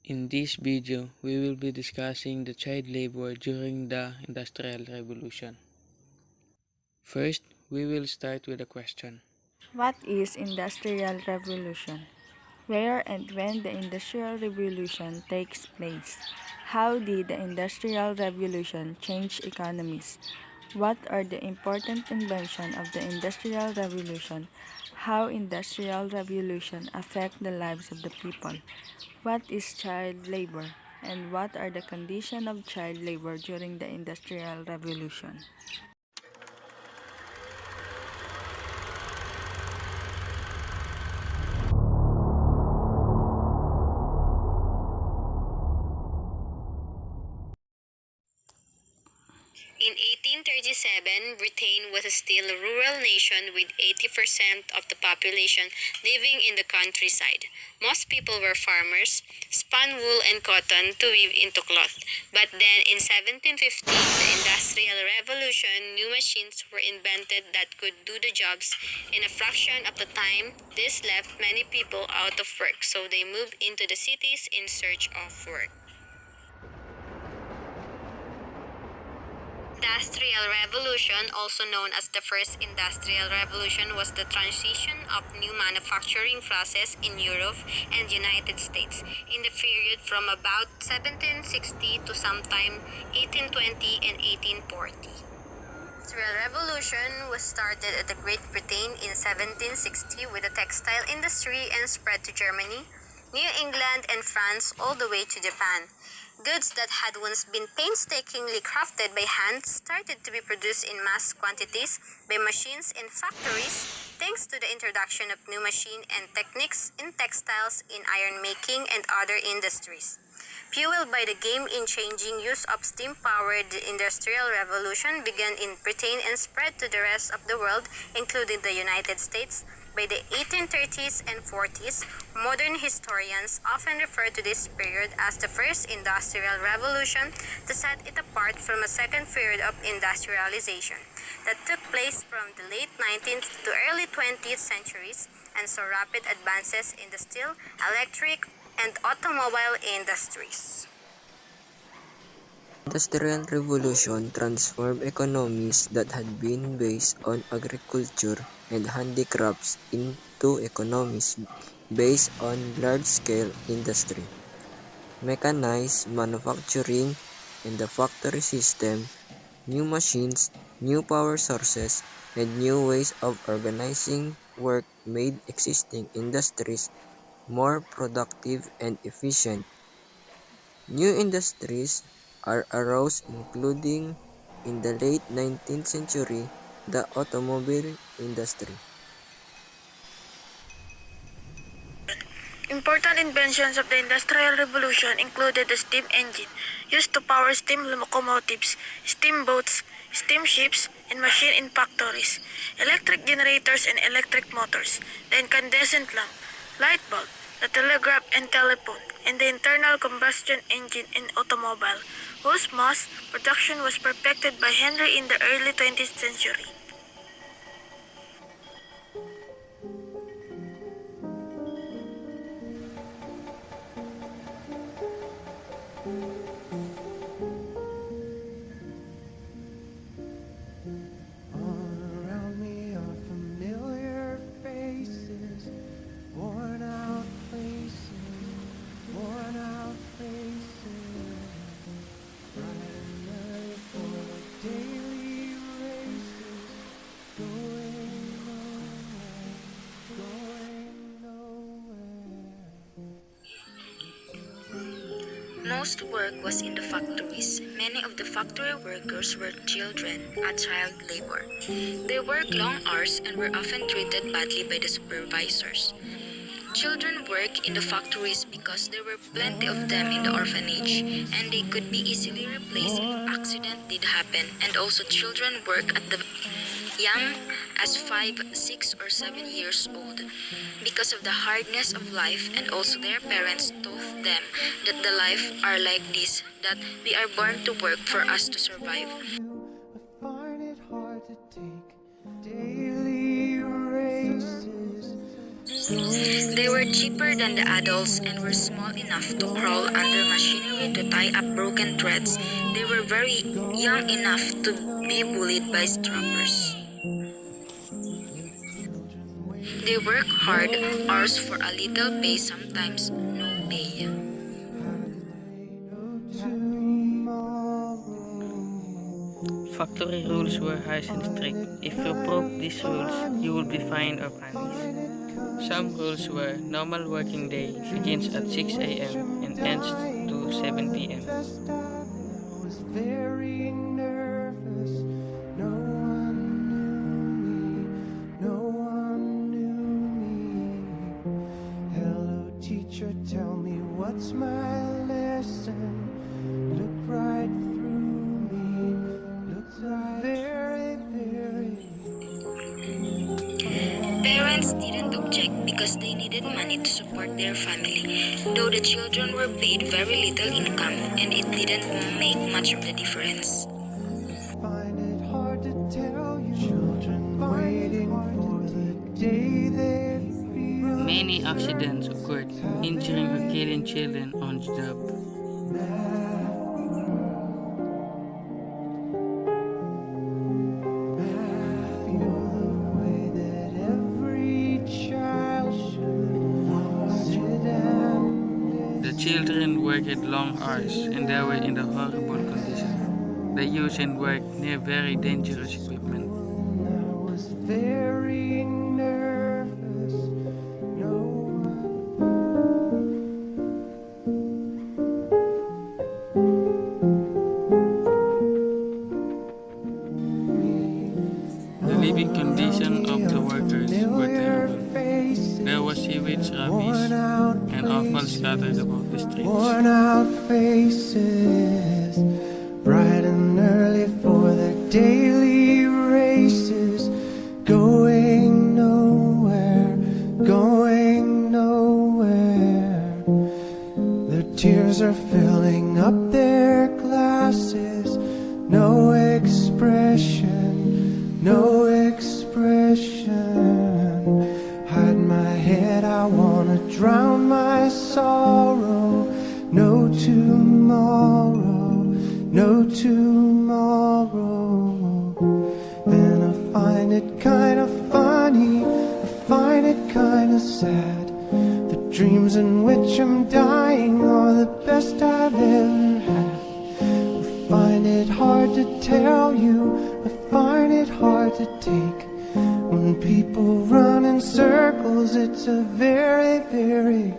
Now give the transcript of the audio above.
In this video, we will be discussing the child labor during the Industrial Revolution. First, we will start with a question. What is Industrial Revolution? Where and when the Industrial Revolution takes place? How did the Industrial Revolution change economies? What are the important inventions of the Industrial Revolution? How Industrial Revolution affect the lives of the people? What is child labor? And what are the conditions of child labor during the Industrial Revolution? In 1837, Britain was still a rural nation with 80% of the population living in the countryside. Most people were farmers, spun wool and cotton to weave into cloth. But then in 1750, the Industrial Revolution, new machines were invented that could do the jobs in a fraction of the time. This left many people out of work, so they moved into the cities in search of work. Industrial Revolution, also known as the First Industrial Revolution, was the transition of new manufacturing process in Europe and United States in the period from about 1760 to sometime 1820 and 1840. Industrial Revolution was started at the Great Britain in 1760 with the textile industry and spread to Germany, New England, and France all the way to Japan. Goods that had once been painstakingly crafted by hand started to be produced in mass quantities by machines in factories thanks to the introduction of new machines and techniques in textiles, in iron making, and other industries. Fueled by the game-changing use of steam power, the Industrial Revolution began in Britain and spread to the rest of the world, including the United States. By the 1830s and 40s, modern historians often refer to this period as the First Industrial Revolution to set it apart from a second period of industrialization that took place from the late 19th to early 20th centuries and saw rapid advances in the steel, electric, and automobile industries. Industrial Revolution transformed economies that had been based on agriculture and handicrafts into economies based on large-scale industry, mechanized manufacturing, and the factory system. New machines, new power sources, and new ways of organizing work made existing industries more productive and efficient. New industries arose, including in the late 19th century, the automobile industry. Important inventions of the Industrial Revolution included the steam engine, used to power steam locomotives, steamboats, steamships, and machines in factories, electric generators and electric motors, the incandescent lamp, light bulb, the telegraph and telephone, and the internal combustion engine in automobile, whose mass production was perfected by Henry in the early 20th century. Most work was in the factories. Many of the factory workers were children, a child labor. They worked long hours and were often treated badly by the supervisors. Children worked in the factories because there were plenty of them in the orphanage, and they could be easily replaced if accident did happen. And also children work at the young as 5, 6, or 7 years old because of the hardness of life, and also their parents taught them that the life are like this, that we are born to work for us to survive. I find it hard to take daily races. They were cheaper than the adults and were small enough to crawl under machinery to tie up broken threads. They were very young enough to be bullied by strappers. They work hard, hours for a little pay, sometimes no pay. Factory rules were harsh and strict. If you broke these rules, you would be fined or punished. Some rules were normal working day begins at 6 a.m. and ends to 7 p.m. Was very nervous. No one knew me. No one knew me. Hello, teacher, tell me what's my lesson. Look right through me. Look right very, very. Parents didn't object because they needed money to support their family, though the children were paid very little income and it didn't make much of the difference. Find it hard to tell you. Children waiting for the day they feel. Many accidents occurred, injuring or killing children on the job. The children worked long hours and they were in a horrible condition. They used and worked near very dangerous equipment. I was very nervous. No The living conditions of the workers were terrible. There was sewage, rubbish, and offal scattered about the streets. worn out faces, bright and early for their daily races, going nowhere, going nowhere. Their tears are filling up their glasses, no expression, no expression. Hide my head, I wanna drown my sorrow. No tomorrow, no tomorrow. And I find it kinda funny, I find it kinda sad. The dreams in which I'm dying are the best I've ever had. I find it hard to tell you, I find it hard to take. When people run in circles, it's a very, very